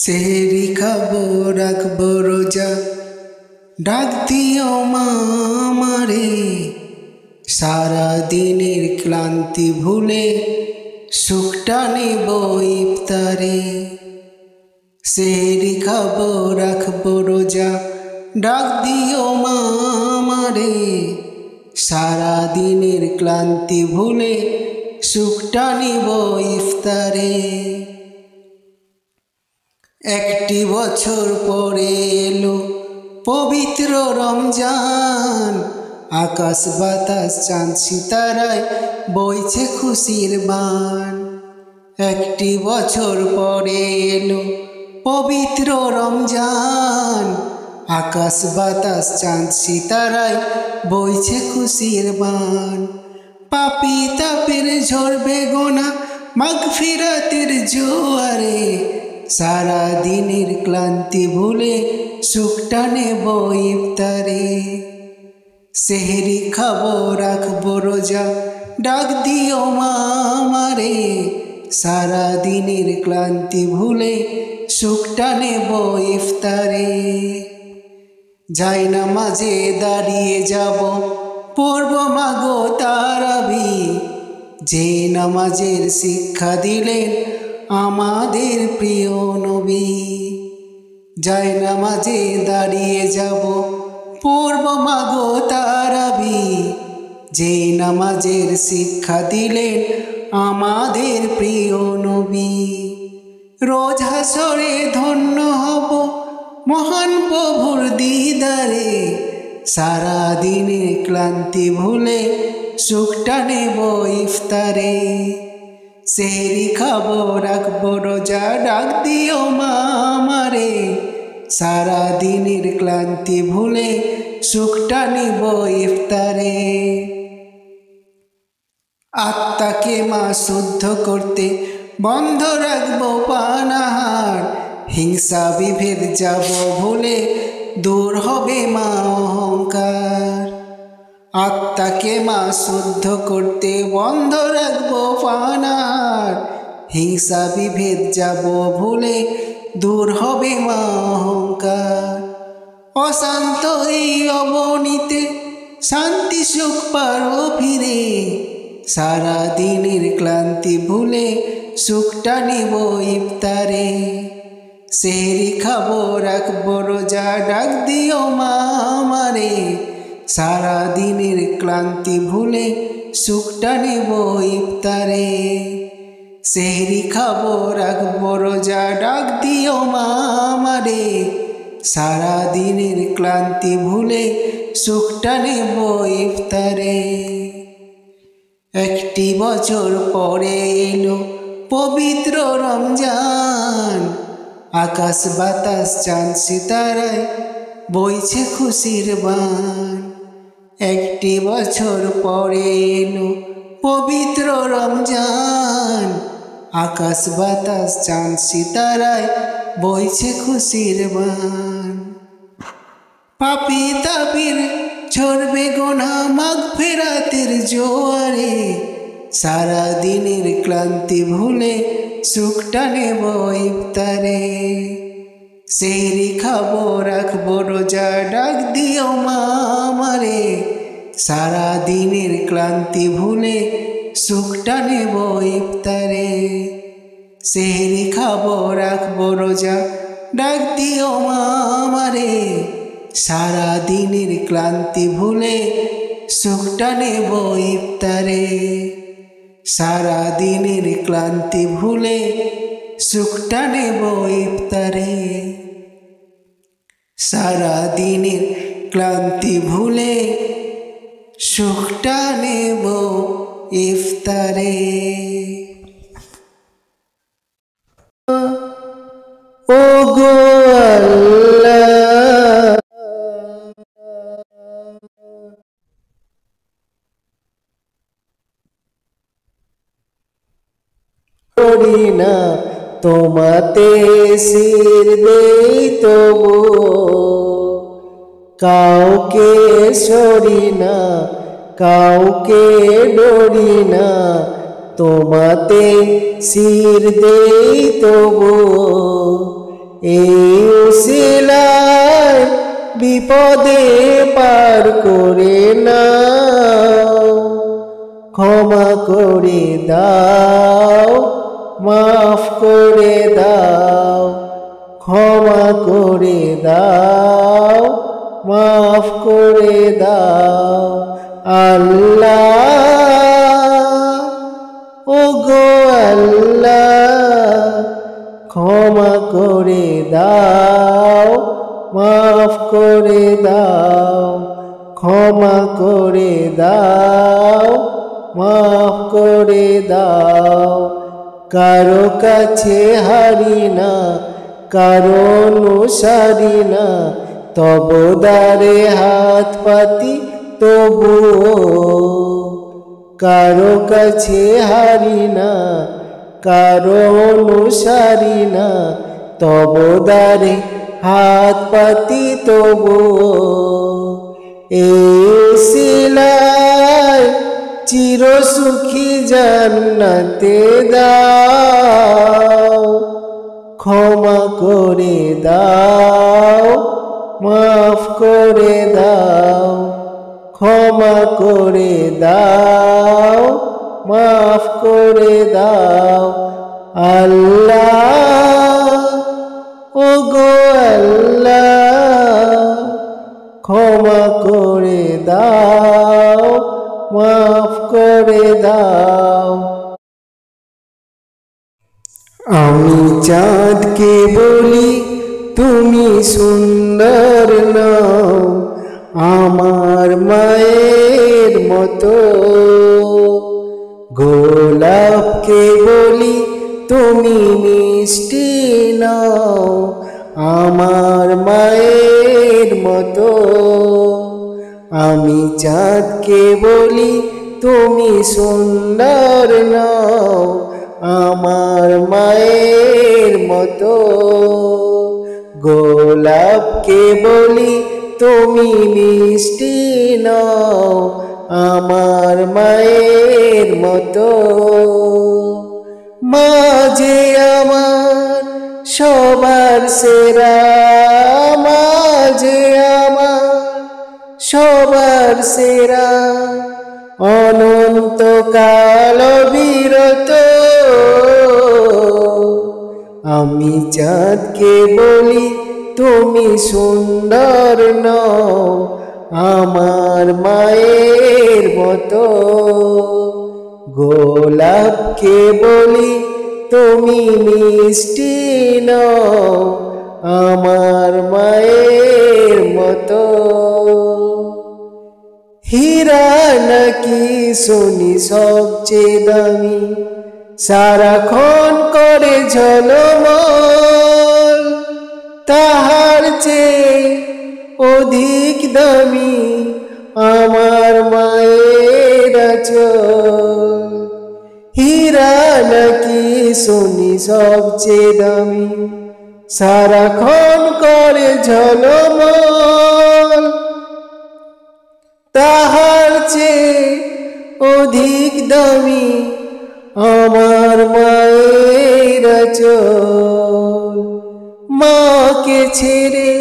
সেহরি খাবো রাখবো রোজা, ডাক দিও মা আমারে। সারা দিনের ক্লান্তি ভুলে সুখটা নেব ইফতারে। সেহরি খাবো রাখবো রোজা, ডাক দিও মা আমারে। সারা দিনের ক্লান্তি ভুলে সুখটা নেব ইফতারে। একটি বছর পরে এলো পবিত্র রমজান, আকাশ বাতাস চাঁদ সিতারায় বইছে খুশির বান। একটি বছর পরে এলো পবিত্র রমজান, আকাশ বাতাস চাঁদ সিতারায় বইছে খুশির বান। পাপী তাপের ঝরবে গোনা মাগফিরাতের জোয়ারে। সারা দিনের ক্লান্তি ভুলে সুখটা নেব ইফতারে। সেহরি খাবো রাখবো রোজা, ডাক দিও মা আমারে। সারা দিনের ক্লান্তি ভুলে সুখটা নেব ইফতারে। যাই নামাজে দাঁড়িয়ে যাব, পড়ব মাগো তারাবি। যে নামাজের শিক্ষা দিলেন আমাদের প্রিয় নবী। যাই নামাজে দাঁড়িয়ে যাব, পড়ব মাগো তারাবি। যে নামাজের শিক্ষা দিলেন আমাদের প্রিয় নবী। রোজ হাসরে ধন্য হব মহান প্রভুর দিদারে। সারা দিনের ক্লান্তি ভুলে সুখটা নেব ইফতারে। সেহরি খাবো রাখবো রোজা, ডাক দিও মা আমারে। সারা দিনের ক্লান্তি ভুলে সুখটা নেব ইফতারে। আত্মাকে মা শুদ্ধ করতে বন্ধ রাখবো পানাহার। হিংসা বিভেদ যাব ভুলে দূর হবে মা অহংকার। আত্মাকে মা শুদ্ধ করতে বন্ধ রাখবো পানাহার। হিংসা বিভেদ যাব ভুলে দূর হবে মা অহংকার। অশান্ত এই অবনীতে শান্তি সুখ পারো ফিরে। সারা দিনের ক্লান্তি ভুলে সুখটা নেব ইফতারে। সেহরি খাবো রাখবো রোজা, ডাক দিও মা আমারে। সারা দিনের ক্লান্তি ভুলে সুখটা নেব ইফতারে। সেহরি খাবো রাখবো রোজা, ডাক দিও মা আমারে। সারা দিনের ক্লান্তি ভুলে সুখটা নেব ইফতারে। একটি বছর পরে এলো পবিত্র রমজান, আকাশ বাতাস চাঁদ সিতারায় বইছে খুশির বান। একটি বছর পরে এলো পবিত্র রমজান, আকাশ বাতাস চাঁদ সিতারায় বইছে খুশির বান। পাপী তাপের ঝরবে গোনা মাগফিরাতের জোয়ারে। সারা দিনের ক্লান্তি ভুলে সুখটা নেব ইফতারে। সেহরি খাবো রাখবো রোজা, ডাক দিও মা আমারে। সারা দিনের ক্লান্তি ভুলে সুখটা নেব ইফতারে। সেহরি খাবো রাখবো রোজা, ডাক দিও মা আমারে। সারা দিনের ক্লান্তি ভুলে সুখটা নেব ইফতারে। সারা দিনের ক্লান্তি ভুলে সুখটা নেব ইফতারে। সারা দিনের ক্লান্তি ভুলে সুখটা নেব ইফতারে। ও গো আল্লাহ, করি না তোমাতে শির দেই তবু, কাউকে সরি না কাউকে ডরি না, তোমাতে শির দেই তবু। এই উসিলায় বিপদে পার করে নাও, ক্ষমা করে দাও, মাফ করে দাও, ক্ষমা করে দাও, মাফ করে দাও। আল্লাহ, ওগো আল্লাহ, ক্ষমা করে দাও, মাফ করে দাও, ক্ষমা করে দাও, মাফ করে দাও। কারো কাছে হারি না, কারো অনুসারী না, তব দ্বারে হাত পাতি তবুও। কারো কাছে হারি না, কারো অনুসারী না, তব দ্বারে হাত পাতি তবুও। এই উসিলায় চির সুখী জান্নাতে দাও, ক্ষমা করে দাও, মাফ করে দাও, ক্ষমা করে দাও, মাফ করে দাও। আল্লাহ, ওগো আল্লাহ, ক্ষমা করে দাও, মাফ করে দাও। আমি চাঁদকে বলি তুমি সুন্দর নও, আমার মায়ের মতো। গোলাপকে বলি তুমি মিষ্টি নও, আমার মায়ের মতো। আমি চাঁদকে বলি তুমি সুন্দর নও, আমার মায়ের মতো। গোলাপকে বলি তুমি মিষ্টি নও, আমার মায়ের মতো। মা যে আমার সবার সেরা, মা যে আমার সবার সেরা, অনন্তকাল বিরত। আমি চাঁদকে বলি তুমি সুন্দর নও, আমার মায়ের মতো। গোলাপকে বলি তুমি মিষ্টি নও, আমার মায়ের মতো। হীরা নাকি শুনি সবচেয়ে দামি, সারাক্ষণ করে ঝলমল, তাহার চেয়ে অধিক দামি আমার মায়ের আঁচল। হীরা নাকি শুনি সবচেয়ে দামি, সারাক্ষণ করে ঝলমল, তাহার চেয়ে অধিক দামি আমার মায়ের আঁচল। মাকে ছেড়ে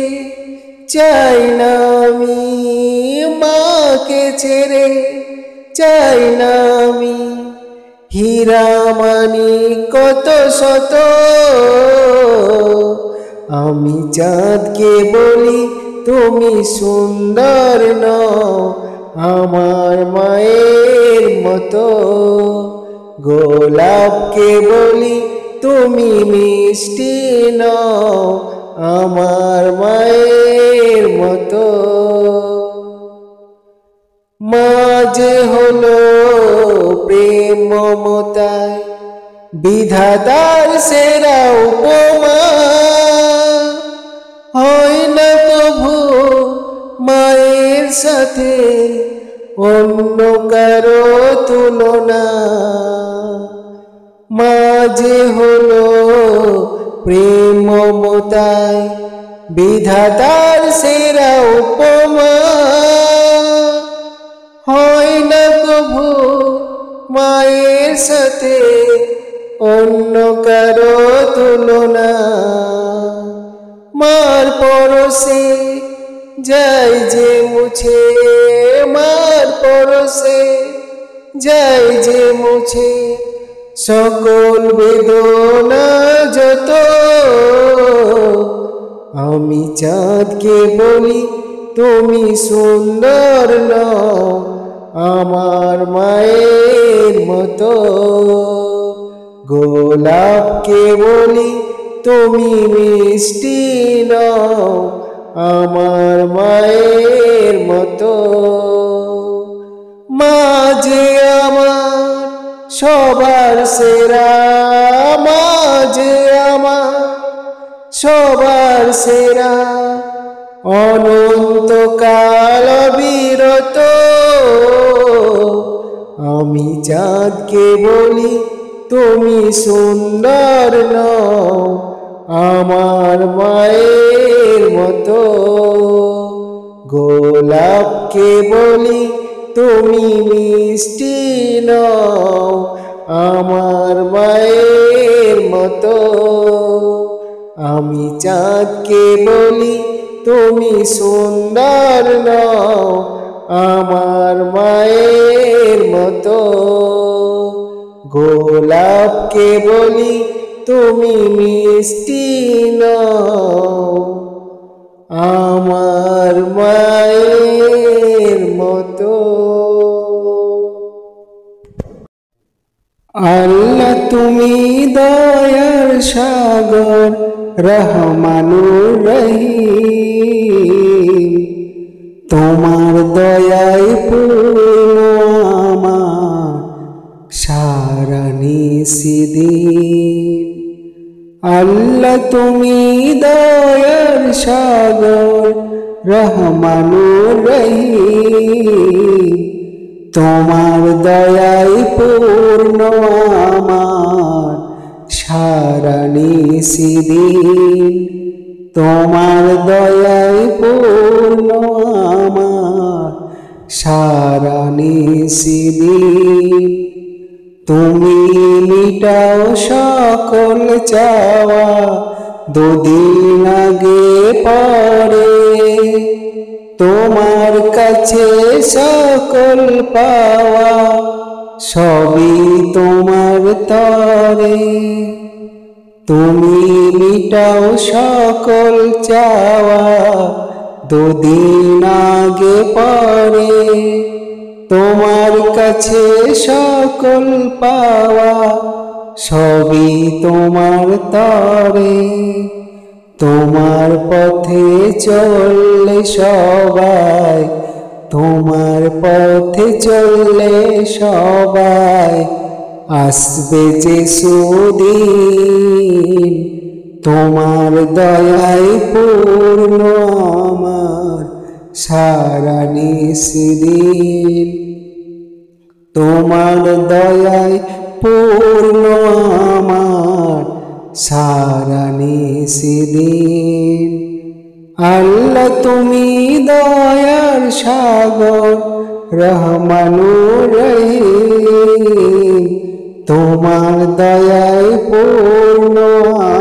চাই না আমি, মাকে ছেড়ে চাই না আমি। হীরা মানিক কত শত, আমি চাঁদকে বলি তুমি সুন্দর নও, আমার মায়ের মতো। গোলাপকে বলি তুমি মিষ্টি নও, আমার মায়ের মতো। মা যে হলো প্রেম মমতায় বিধাতার সেরা উপমা, হয় না কভু মায়ের সাথে অন্য কারো তুলনা। মা যে হলো প্রেম মমতায় বিধাতার সেরা উপমা, হয় না কভু মায়ের সাথে অন্য কারো তুলনা। পরশে যায় যে মুছে, মার পরশে যায় যে মুছে সকল বেদনা যত। আমি চাঁদকে বলি তুমি সুন্দর নও আমার মায়ের মতো, গোলাপকে বলি তুমি মিষ্টি নও আমার মায়ের মতো। মা যে আমার সবার সেরা, মা যে আমার সবার সেরা, অনন্তকাল বিরত। আমি চাঁদকে বলি তুমি সুন্দর নও আমার মায়ের মতো, গোলাপকে বলি তুমি মিষ্টি নও আমার মায়ের মতো। আমি চাঁদকে বলি তুমি সুন্দর নও আমার মায়ের মতো, গোলাপকে বলি তুমি মিষ্টি নও আমার মায়ের মতো। আল্লাহ তুমি দয়ার সাগর রহমানুর রহিম, তোমার দয়ায় পূর্ণ আমার সারা নিশিদিন। আল্লাহ তুমি দয়ার সাগর রহমানুর রহিম, তোমার দয়ায় পূর্ণ আমার সারা নিশিদিন। তোমার দয়ায় পূর্ণ আমার সারা নিশিদিন। তুমি মিটাও সকল চাওয়া দুদিন আগে পরে, তোমার কাছে সকল পাওয়া সবই তোমার তরে। তুমি মিটাও সকল চাওয়া দুদিন আগে পরে, তোমার কাছে সকল পাওয়া সবই তোমার তরে। তোমার পথে চললে সবাই, তোমার পথে চললে সবাই আসবে যে সুদিন। তোমার দয়ায় পূর্ণ আমার সারা নিশিদিন। তোমার দয়ায় পূর্ণ আমার সারা নিশিদিন। আল্লাহ তুমি দয়ার সাগর রহমানুর রহিম, তোমার দয়ায় পূর্ণ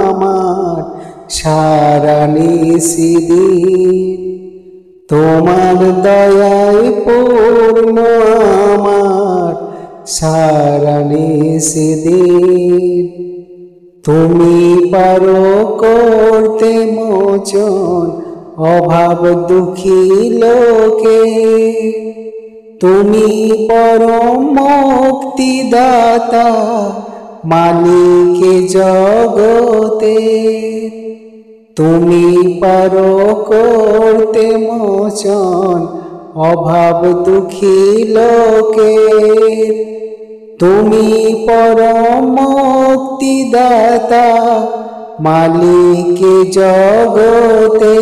আমার সারা নিশিদিন। তোমার দয়ায় পূর্ণ আমার সারা নিশিদিন। তুমি পারো করতে মোচন অভাব দুঃখী লোকে, তুমি পরম মুক্তিদাতা মালিক জগতে। তুমি পারো করতে মোচন অভাব দুঃখী লোকে, তুমি পরম মুক্তিদাতা মালিক জগতে।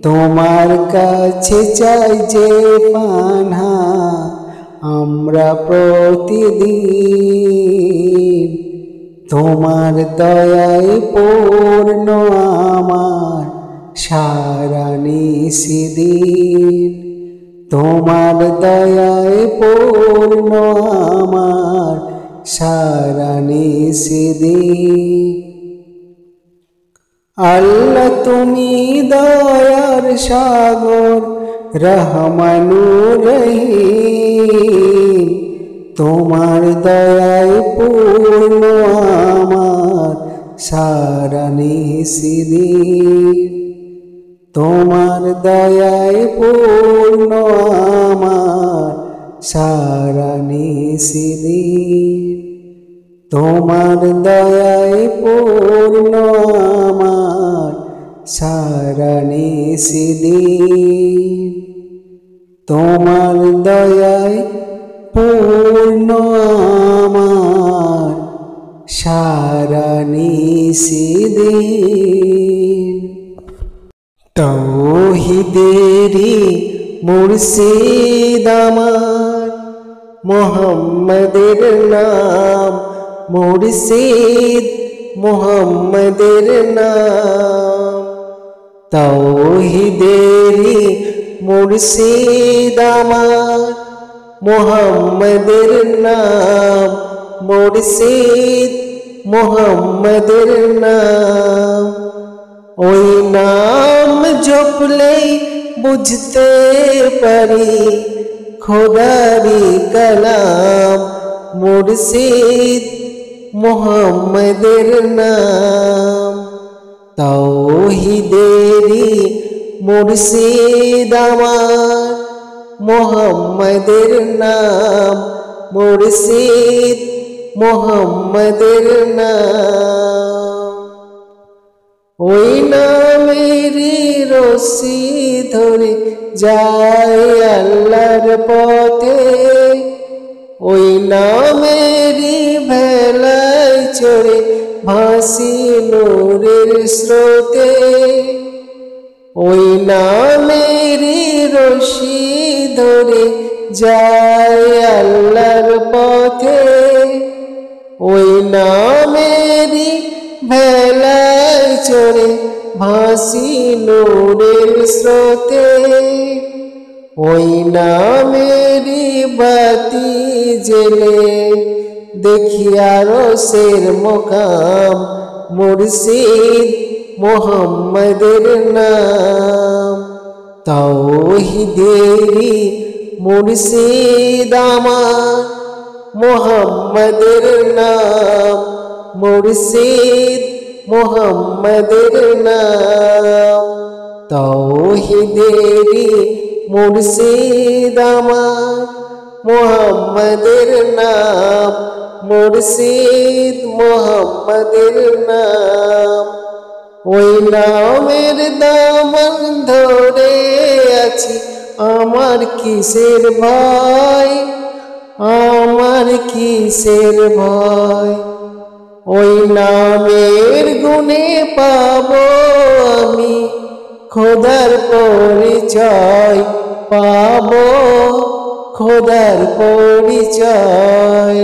তোমার কাছে চাই যে পানা আমরা প্রতিদিন, তোমার দয়ায় পূর্ণ আমার সারা নিশিদিন। তোমার দয়ায় পূর্ণ আমার সারা নিশিদিন। আল্লাহ তুমি দয়ার সাগর রহমানুর রহিম, তোমার দয়ায় পূর্ণ আমার সারা নিশিদিন, তোমার দয়ায় পূর্ণ আমার সারা নিশিদিন, তোমার দয়ায় পূর্ণ আমার সারা নিশিদিন, তোমার দয়ায় পূর্ণ আমার সারা নিশিদিন। তাওহীদেরি মুর্শিদ আমার, মুহাম্মাদের নাম মুর্শিদ, মুহাম্মাদের নাম। তাওহীদেরি মুর্শিদ আমার, মুহাম্মাদের নাম মুর্শিদ, মুহাম্মাদের নাম। ওই নাম জপলেই বুঝতে পারি খোদারি কালাম মুর্শিদ, মুহাম্মাদের নাম। তাওহীদেরি মুর্শিদ আমার, মুহাম্মাদের নাম মুর্শিদ, মুহাম্মাদের নাম। ওই নামেরই রশি ধরে যায় আল্লাহর পথে, ওই নামেরই ভেলায় চড়ে ভাসি নূরের স্রোতে, ওই নামেরই রশি ধরে যায় আল্লাহর পথে, ওই নামেরই ভেলায় চড়ে ভাসি নূরের স্রোতে, ওই নামেরই বাতি জেলে দেখি আরশের মুকাম মুর্শিদ, মুহাম্মাদের নাম। তাওহীদেরি মুর্শিদ আমার, মুহাম্মাদের নাম মুর্শিদ, মুহাম্মাদের নাম। তাওহীদেরি মুর্শিদ আমার, মুহাম্মাদের নাম মুর্শিদ, মুহাম্মাদের নাম। ওই নামের দামন ধরে আছি আমার কিসের ভয়, আমার কিসের ভয়। ওই নামের গুণে পাবো আমি খোদার পরিচয়, পাবো খোদার পরিচয়।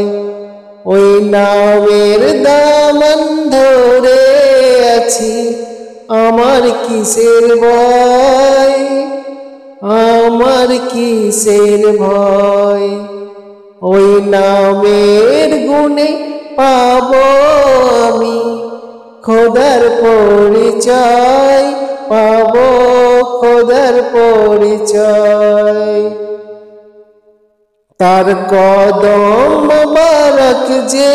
ওই নামের দামন ধরে আছি আমার কিসের ভয়, আমার কিসের ভয়। ওই নামের গুণে পাবো আমি খোদার পরিচয়, পাবো খোদার পরিচয়। তার কদম মোবারক যে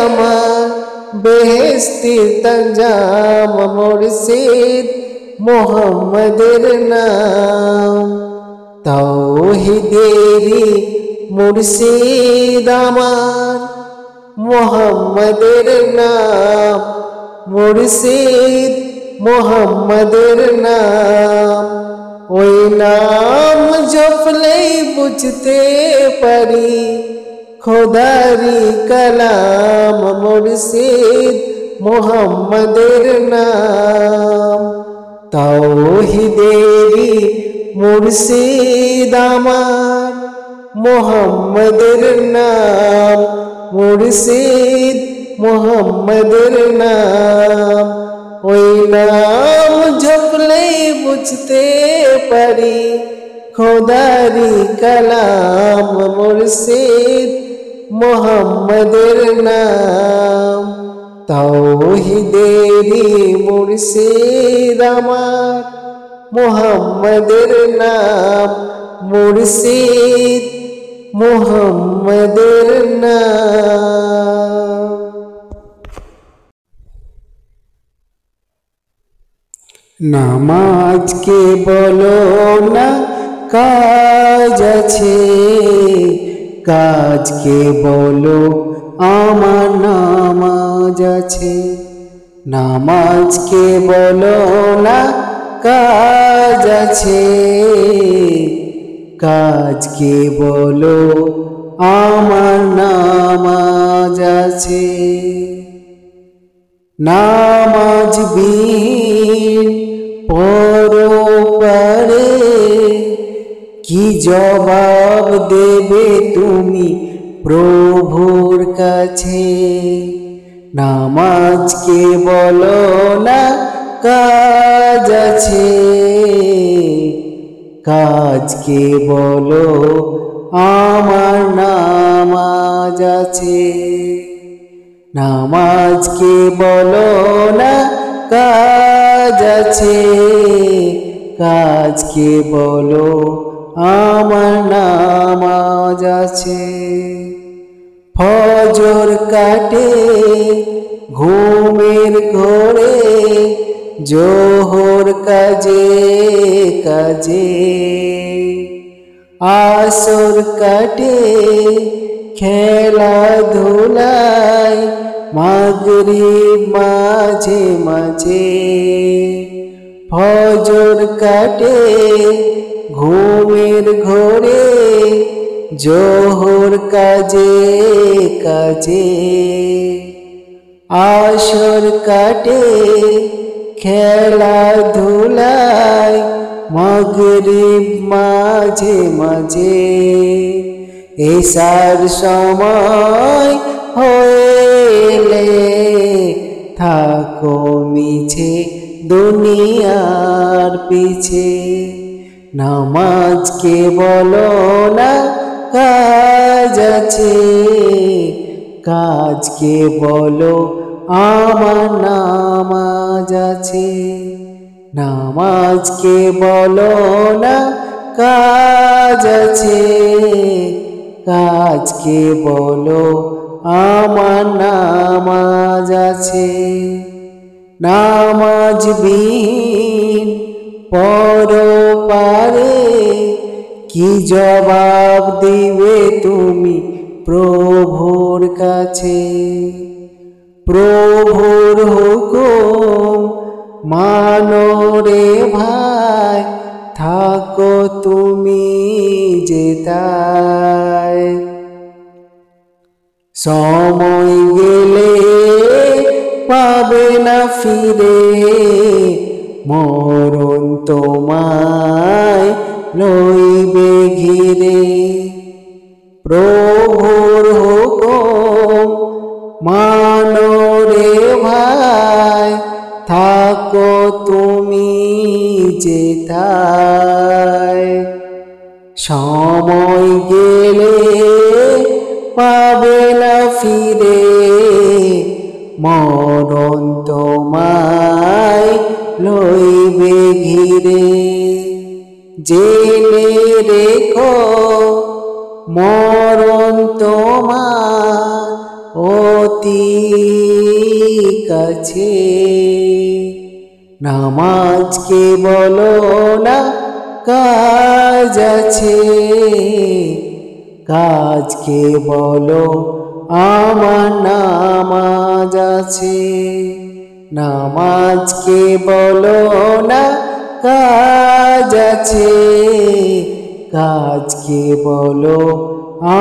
আমার বেহেশতের তঞ্জাম মুর্শিদ, মুহাম্মাদের নাম। তাওহীদেরি মুর্শিদ আমার, মুহাম্মাদের নাম মুর্শিদ, মুহাম্মাদের নাম। ওই নাম জপলেই বুঝতে পারি খোদারি কালাম মুর্শিদ, মুহাম্মাদের নাম। তাওহীদেরি মুর্শিদ আমার, মুহাম্মাদের নাম মুর্শিদ, মুহাম্মাদের নাম। ওই নাম জপলেই বুঝতে পারি খোদারি কালাম মুর্শিদ, মুহাম্মাদের নাম। তাওহীদেরই মুর্শিদ আমার, মুহাম্মাদের নাম মুর্শিদ, মুহাম্মাদের নাম। নামাজকে বলো না কাজ আছে, কাজকে বলো আমার নামাজ আছে। নামাজকে বলো না কাজ আছে, কাজকে বলো আমার নামাজ আছে। নামাজ বিহীন পরপারে কি জবাব দেবে তুমি প্রভুর কাছে। নামাজকে বলো না কাজ আছে, কাজকে বলো আমার নামাজ আছে। নামাজকে বলো না কাজ আছে, কাজকে বলো আমার নামাজ আছে। ফজর কাটে ঘুমের ঘোরে, জোহর কাজে কাজে, আসর কাটে খেলাধুলায়, মাগরিব মাঝে মাঝে। ফজর কাটে ঘুমের ঘোরে, জোহর কাজে কাজে, আসর কাটে খেলাধুলায়, মাগরিব মাঝে মাঝে। এসার সময় হইলে থাকো মিছে দুনিয়ার পিছে। নামাজকে বলো না কাজ আছে, কাজকে বলো আমার নামাজ আছে। নামাজকে বলো না কাজ আছে, কাজকে বলো আমার নামাজ আছে। নামাজ বিহীন পরপারে কি জবাব দিবে তুমি প্রভুর কাছে। প্রভুর হুকুম মানো রে ভাই, থাকো তুমি যেতায়। সময় গেলে পাবে না ফিরে, মরণ তোমায় লইবে ঘিরে। প্রভুর হুকুম মানো রে ভাই, থাকো তুমি যেথায়। সময় গেলে পাবে না ফিরে, মরণ তোমায় লইবে ঘিরে। জেনে রেখো মরণ তোমার অতি কাছে। নামাজকে বলো না কাজ আছে, কাজকে বলো আমার নামাজ আছে। নামাজকে বলো না কাজ আছে, কাজকে বলো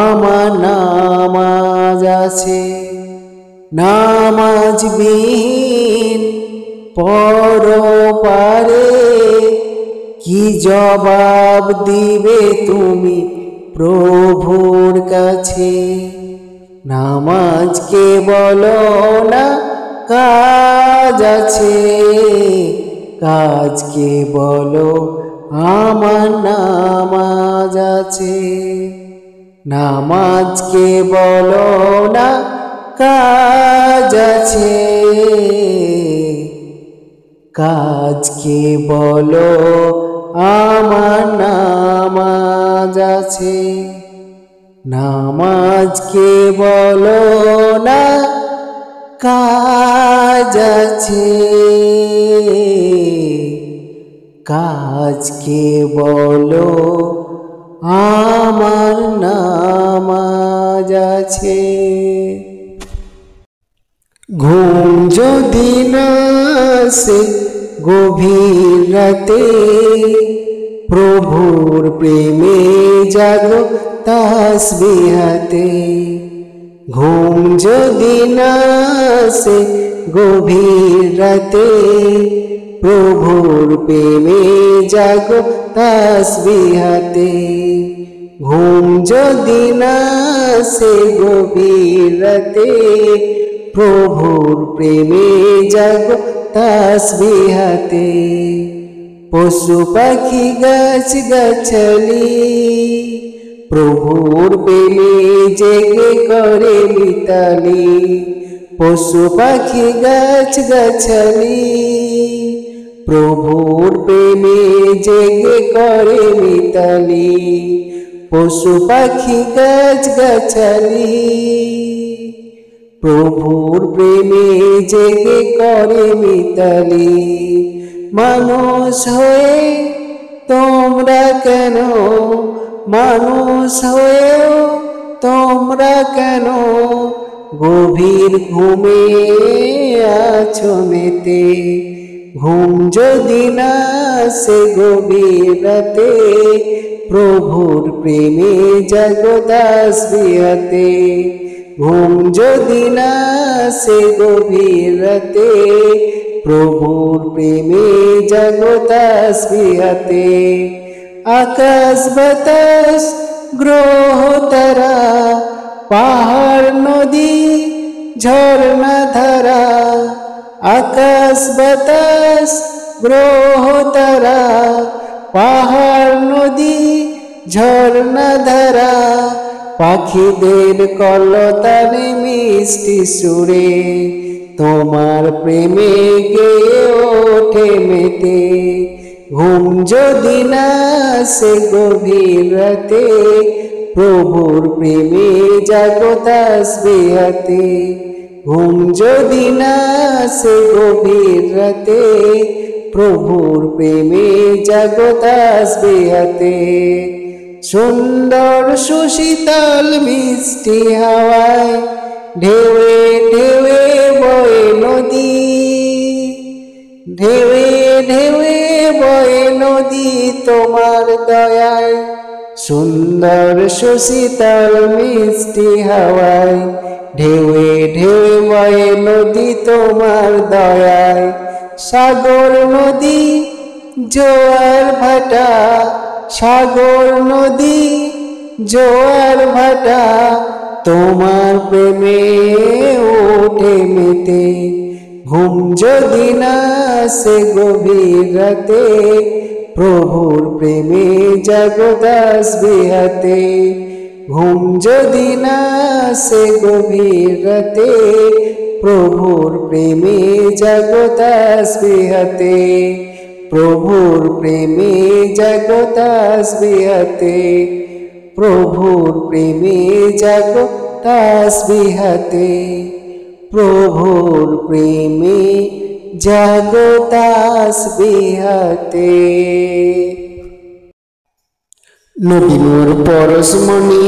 আমার নামাজ আছে। নামাজ বিহীন পরপারে কি জবাব দিবে তুমি প্রভুর কাছে। নামাজকে বলো না কাজ আছে, কাজকে বলো আমার নামাজ আছে। নামাজকে বলো না কাজ আছে। কাজকে বলো আমার নামাজ আছে। নামাজকে বলো না কাজ আছে। কাজকে বলো আমার নামাজ আছে। ঘুম যদি না আসে গভীর রাতে, প্রভুর প্রেমে জাগো তাসবিহ হাতে। ঘুম যদি না আসে গভীর রাতে, প্রভুর প্রেমে জাগো তাসবিহ হাতে। ঘুম যদি না আসে গভীর রাতে, প্রভুর প্রেমে জাগো তাসবিহ হাতে। পশু পাখি গাছ গাছালি, প্রভুর প্রেমে জেগে করে মিতালি। পশু পাখি গাছ গাছালি, প্রভুর প্রেমে জেগে করে মিতালি। পশু পাখি গাছ গাছালি, প্রভুর প্রেমে জেগে করে মিতালি। মানুষ হয়ে তোমরা কেন, মানুষ হয়েও তোমরা কেন গভীর ঘুমে আছো মেতে। ঘুম যদি না আসে গভীর রাতে, প্রভুর প্রেমে জাগো তাসবিহ হাতে। ঘুম যদি না আসে গভীর রাতে, প্রভুর প্রেমে জাগো তাসবিহ হাতে। আকাশ বাতাস গ্রহ তারা, পাহাড় নদী ঝর্ণা ধারা। আকাশ বাতাস গ্রহ তারা, পাহাড় নদী ঝর্ণা ধারা। পাখিদের কলতানে মিষ্টি সুরে, তোমার প্রেমে গেয়ে ওঠে মেতে। ঘুম যদি না আসে গভীর রাতে, প্রভুর প্রেমে জাগো তাসবিহ হাতে। ঘুম যদি না আসে গভীর রাতে, প্রভুর প্রেমে জাগো তাসবিহ হাতে। সুন্দর সুশীতল মিষ্টি হাওয়ায় ঢেউয়ে ঢেউয়ে বয়ে নদী। ঢেউয়ে ঢেউয়ে বয়ে নদী তোমার দয়ায়। সুন্দর সুশীতল মিষ্টি হাওয়ায় ঢেউয়ে ঢেউয়ে বয়ে নদী তোমার দয়ায়। সাগর নদী জোয়ার ভাটা, সাগর নদী জোয়ার ভাটা। তোমার প্রেমে ওঠে মেতে। ঘুম যদি না আসে গভীর রাতে, প্রভুর প্রেমে জাগো তাসবিহ হাতে। ঘুম যদি না আসে গভীর রাতে, প্রভুর প্রেমে জাগো তাসবিহ হাতে। প্রভুর প্রেমে জাগো তাসবিহ হাতে। প্রভুর প্রেমে জাগো তাসবিহ হাতে। প্রভুর প্রেমে জাগো তাসবিহ হাতে। নবী মোর পরশমণি,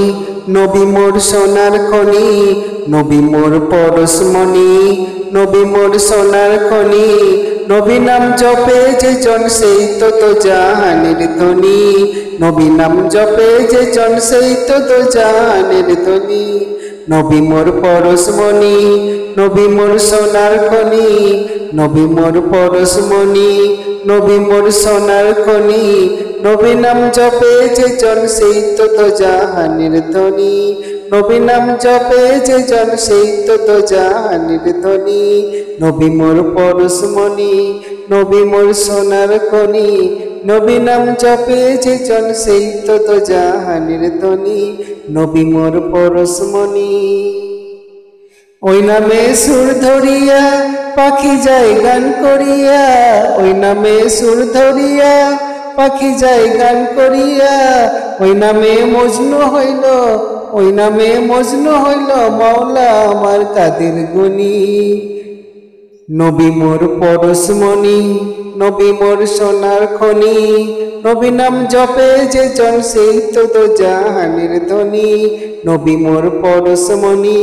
নবী মোর সোনার খনি। নবী মোর পরশমণি, নবী মোর সোনার খনি। নবী নাম জপে যে জন সেই তো জাহানের ধ্বনি। নবী নাম জপে যে জন সেই তো জাহানের ধ্বনি। নবী মোর পরশমণি, নবী মোর সোনার খনি। নবী মোর পরশমণি, নবী মোর সোনার খনি। নবী নাম জপে যে জন সেই তো জাহানের ধ্বনি। নবী নাম জপে যে জন সেই তো জাহানের ধ্বনি। নবী মোর পরশমণি, নবী মোর সোনার খনি। নবী নাম জপে যে জন সেই তো জাহানের ধ্বনি। নবী মোর পরশমণি। ওই নামে সুর ধরিয়া পাখি যায় গান করিয়া, ওই নামে সুর ধরিয়া পাখি যায় গান করিয়া, ওই নামে মজনু হইল, ওই নামে মজনু হইল মাওলা আমার কাদের গনি। নবী মোর পরশমণি, নবী মোর সোনার খনি, নবী নাম জপে যে জন সেই তো জাহানের ধনী। নবী মোর পরশমণি,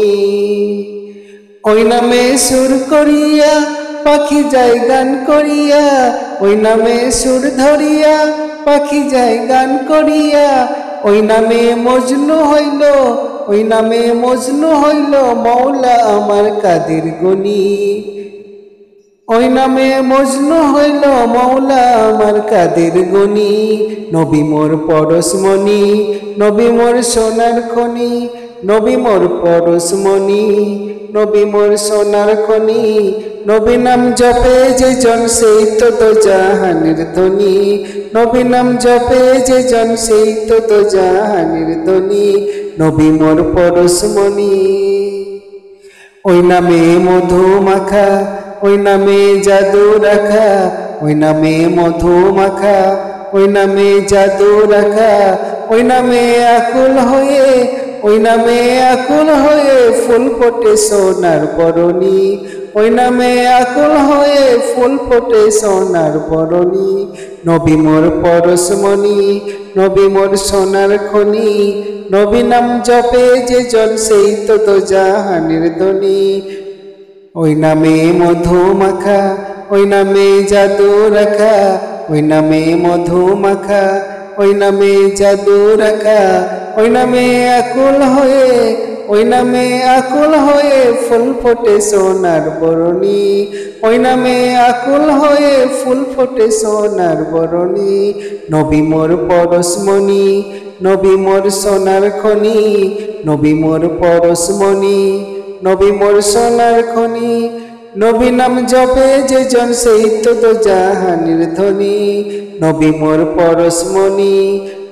ওই নামে সুর করিয়া পাখি যায় গান করিয়া, ওই নামে সুর ধরিয়া পাখি যায় গান করিয়া, ওই নামে মজনু হইল, ওই নামে মজনু হইল মাওলা আমার কাদের গনি। ওই নামে মজনু হইল মাওলা আমার কাদের গনি। নবী মোর পরশমণি, নবী মোর সোনার খনি, নবী মোর পরশমণি, নবী মোর সোনার খনি, নবী নাম জপে যে জন সেই তো জাহানের ধনী। নবী নাম জপে যে জন সেই তো জাহানের ধনী। নবী মোর পরশমণি, ওই নামে মধু মাখা, ওই নামে জাদু রাখা, ওই নামে মধু মাখা, ওই নামে জাদু রাখা, ওই নামে আকুল হয়ে, ওই নামে আকুল হয়ে ফুল ফোটে সোনার বরণী। ওই নামে আকুল হয়ে ফুল ফোটে সোনার বরণী। নবী মোর পরশমণি, নবী মোর সোনার খনি, নবী নাম জপে যে জন সেই তো জাহানের ধনী। ওই নামে মধু মাখা, ওই নামে জাদু রাখা, ওই নামে মধু মাখা, ওই নামে জাদু রাখা, ওই নামে আকুল হয়ে, ওই নামে আকুল হয়ে ফুল ফোটে সোনার বরণী। ওই নামে আকুল হয়ে ফুল ফোটে সোনার বরণী। নবী মোর পরশমণি, নবী মোর সোনার খনি, নবী মোর পরশমণি, নবী মোর সোনার খনি, নবী নাম জপে যে জন সেই তো জাহানের ধনী। নবী মোর পরশমণি,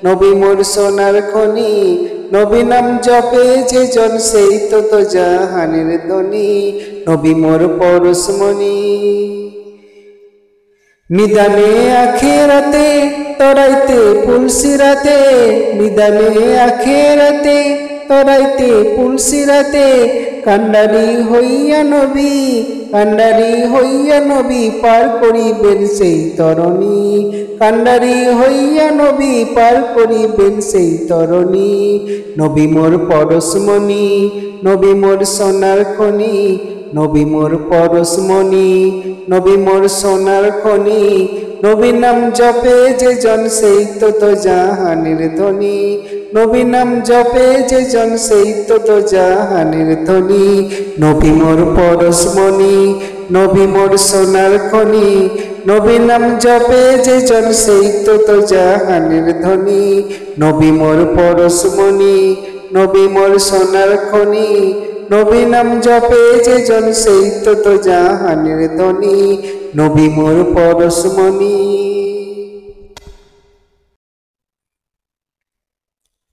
নবী মোর সোনার খনি, নবী নাম জপে যে জন সেই তো জাহানের ধনী। নবী মোর পরশমণি, নিদানে আখেরাতে তরাইতে পুলসিরাতে, নিদানে আখেরাতে তরাইতে পুলসিরাতে, কান্ডারি হইয়া নবী, কান্ডারি হইয়া নবী পার করিবেন সেই তরণী। কান্ডারি হইয়া নবী পার করিবেন সেই তরণী। নবী মোর পরশমণি, নবী মোর সোনার খনি, নবী মোর পরশমণি, নবী মোর সোনার খনি, নবী নাম জপে যে জন সেই তো জাহানের ধনী। নবী নাম জপে যে জন সেই তো জাহানের ধনী। নবী মোর পরশমণি, নবী মোর সোনার খনি, নবী নাম জপে যে জন সেই তো জাহানের ধনী। নবী মোর পরশমণি, নবী মোর সোনার খনি, নবী নাম জপে যে জন সেই তো জাহানের ধনী। নবী মোর পরশমণি।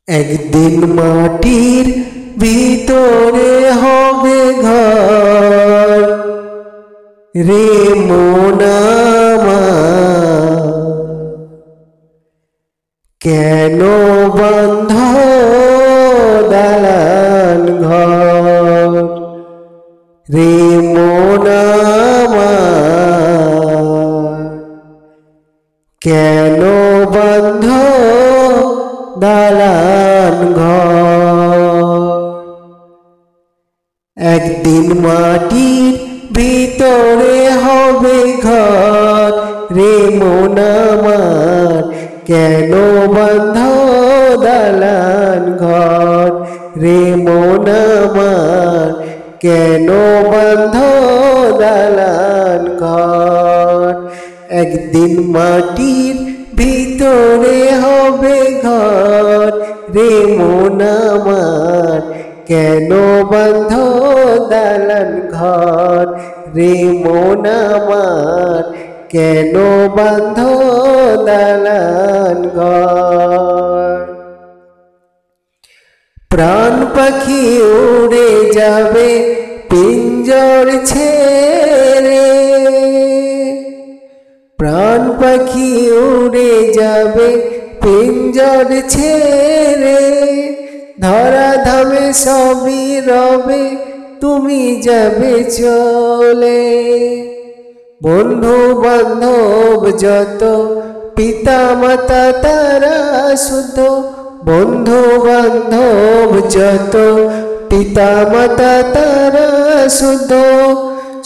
একদিন মাটির ভিতরে হবে ঘর রে মন আমার, কেন বন্ধ দালান ঘর রে মন আমার, কেন বন্ধ দালান ঘর। একদিন মাটির ভিতরে হবে ঘর রে মন আমার, কেন বন্ধ দালান ঘর রে মন আমার, কেন বন্ধ দালান ঘর। একদিন মাটির ভিতরে হবে ঘর রে মন আমার, কেন বন্ধ দালান ঘর রে মন আমার, কেন বন্ধ দালান ঘর। প্রাণ পাখি উড়ে যাবে পিঞ্জর ছেড়ে প্রাণ পাখি উড়ে যাবে পিঞ্জর ছেড়ে ধরা ধামে সবই রবে তুমি যাবে চলে বন্ধু বান্ধব যত পিতা মাতা তারা শুদ্ধ বন্ধু বান্ধব যত পিতা মাতা তারা শুদ্ধ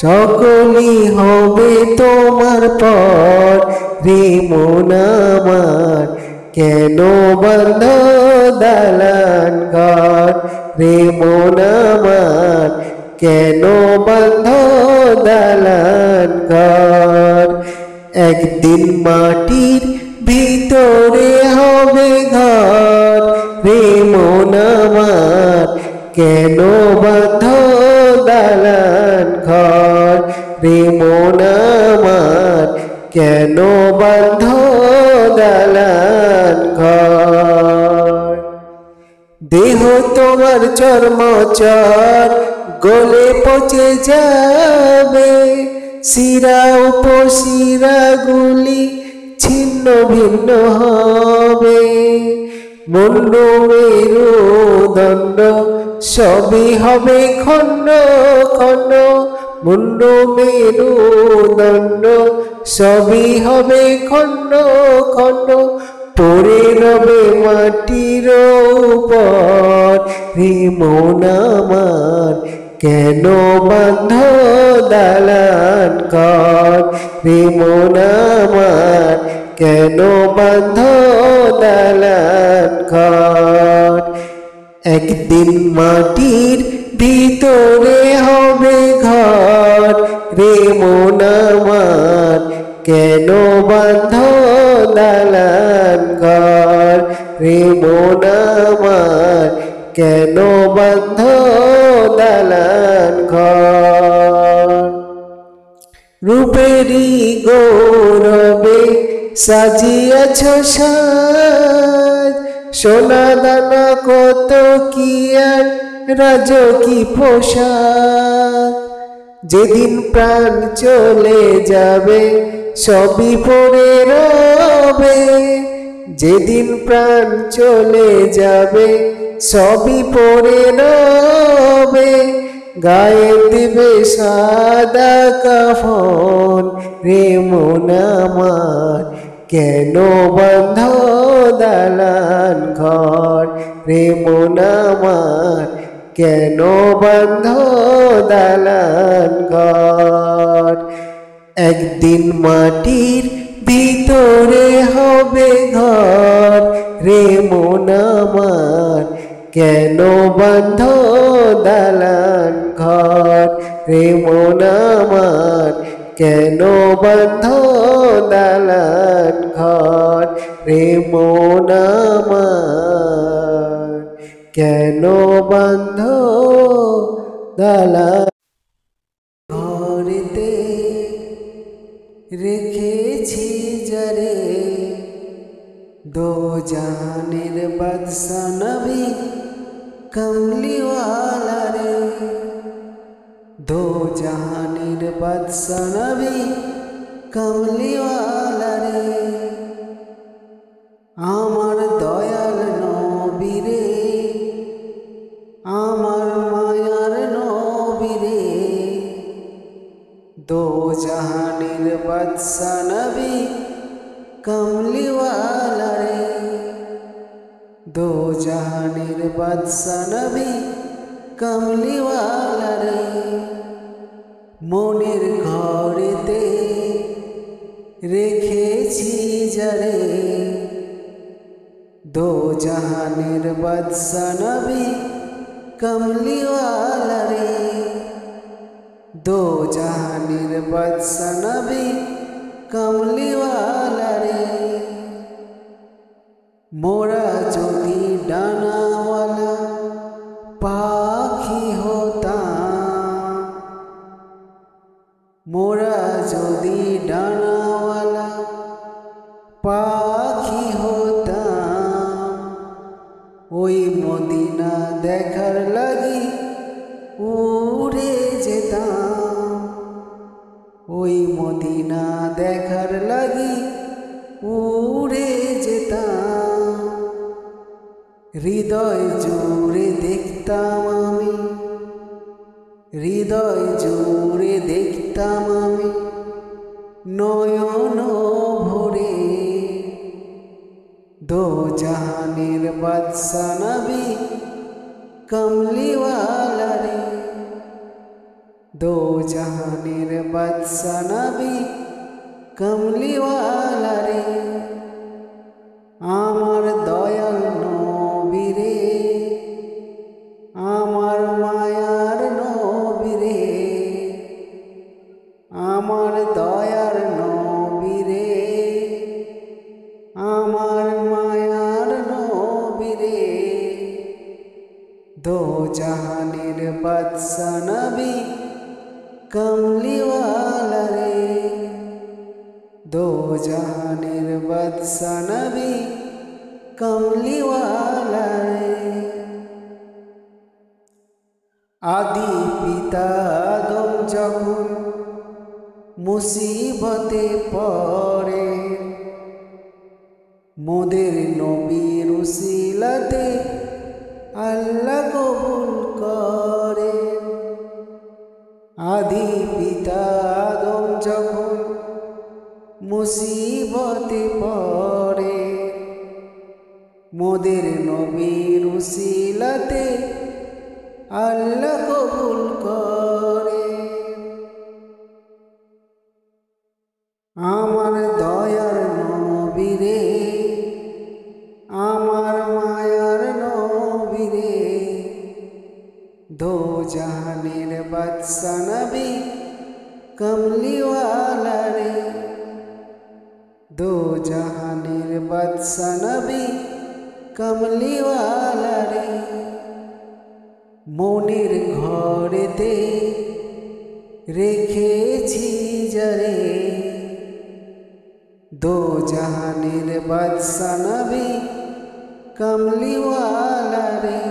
সকলই হবে তোমার পর রে মন আমার কেন বন্ধ দালান ঘর রে মন আমার কেন বন্ধ দালান ঘর একদিন মাটির ভিতরে হবে ঘর রে মন আমার কেন বন্ধ দালান ঘর রে মন আমার কেন বন্ধ দালান ঘর দেহ তোমার চর্মচর গলে পচে যাবে শিরা উপশিরা গুলি ছিন্ন ভিন্ন হবে মুন্ড মেরুদণ্ড সবই হবে খণ্ড খণ্ড মুন্ড মেরুদণ্ড সবই হবে খণ্ড খণ্ড পড়ে রবে মাটির উপর রে মন আমার কেন বাঁধ দালান ঘর রে মন আমার কেন বাঁধ দালান ঘর একদিন মাটির ভিতরে হবে ঘর রে মন আমার কেন বাঁধ দালান ঘর রে মন আমার কেন বাঁধ দালান ঘর রূপেরই গৌরবে সাজিয়াছ সাজ সোনা দানা কত কি আর রাজকী পোশাক যেদিন প্রাণ চলে যাবে সবই পড়ে রবে যেদিন প্রাণ চলে যাবে সবই পড়ে রবে গায়ে দিবে সাদা কাফন রে মন আমার কেন বন্ধ দালান ঘর রে মন আমার কেন বন্ধ দালান ঘর একদিন মাটির ভিতরে হবে ঘর রে মন আমার কেন বন্ধ দালান ঘর রে মন আমার কেন বন্ধ দালান ঘর রে মন আমার কেন বন্ধ দালান ঘরেতে রেখেছি যারে দো জাহানের বাদশা নবী কমলিওয়ালা রে দো জাহানের বাদশা নবী কমলিওয়ালা রে আমার দয়াল নবী রে আমার মায়ার নবী রে দো জাহানের বাদশা নবী কমলিওয়ালা রে दो जहानेर बादशाह नबी कमलिवाला रे मोनेर घरेते रेखेछि जारे दो जहानेर बादशाह नबी कमलिवाला रे दो जहानेर बादशाह नबी कमलिवाला रे मोरा जोदी डानावाला पाखी होता मोरा जोदी डानावाला पाखी होता ओई मदिना देखार लगी उड़े মদিনা দেখার লাগি উড়ে যেতাম, হৃদয় জুড়ে দেখতাম আমি, হৃদয় জুড়ে দেখতাম আমি নয়ন ভরে। দো জাহানের বাদশা নবী কমলিওয়ালা রে, দো জাহানের বাদশা নবী কমলিওয়ালা রে। আমার দয়াল নবী রে, আমার মায়ার নবী রে, আমার দয়ার নবী রে, আমার মায়ার নবী রে। দো জাহানের বাদশা নবী কমলিওয়ালা রে, দো জাহানের বাদশা নবী কমলিওয়ালা রে। আদি পিতা আদম যখন মুসিবতে পড়ে, মোদের নবীর উসিলাতে আল্লাহ কবুল করে। আদি পিতা আদম যখন মুসিবতে পড়ে, মোদের নবীর উসিলাতে আল্লাহ কবুল করে। আমার দয়ার নবী রে, আমার মায়ার নবী রে, দো জাহানের বাদশা নবী কমলিওয়ালা রে, দো জাহানের বাদশা নবী কমলিওয়ালা রে। মনের ঘরেতে রেখেছি যারে, দো জাহানের বাদশা নবী কমলিওয়ালা রে,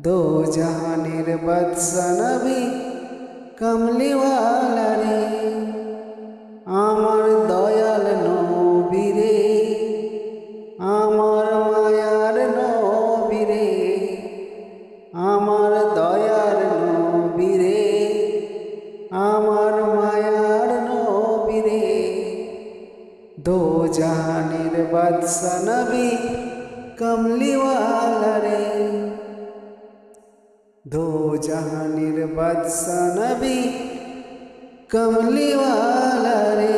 দো জাহানের বাদশা নবী কমলিওয়ালা রে। আমার দয়াল নবী রে, আমার মায়ার নবী রে, আমার দয়ার নবী রে, আমার মায়ার নবী রে। দো জাহানের বাদশা নবী কমলিওয়ালা রে, দো জাহানের বাদশা নবী কমলিওয়ালা রে।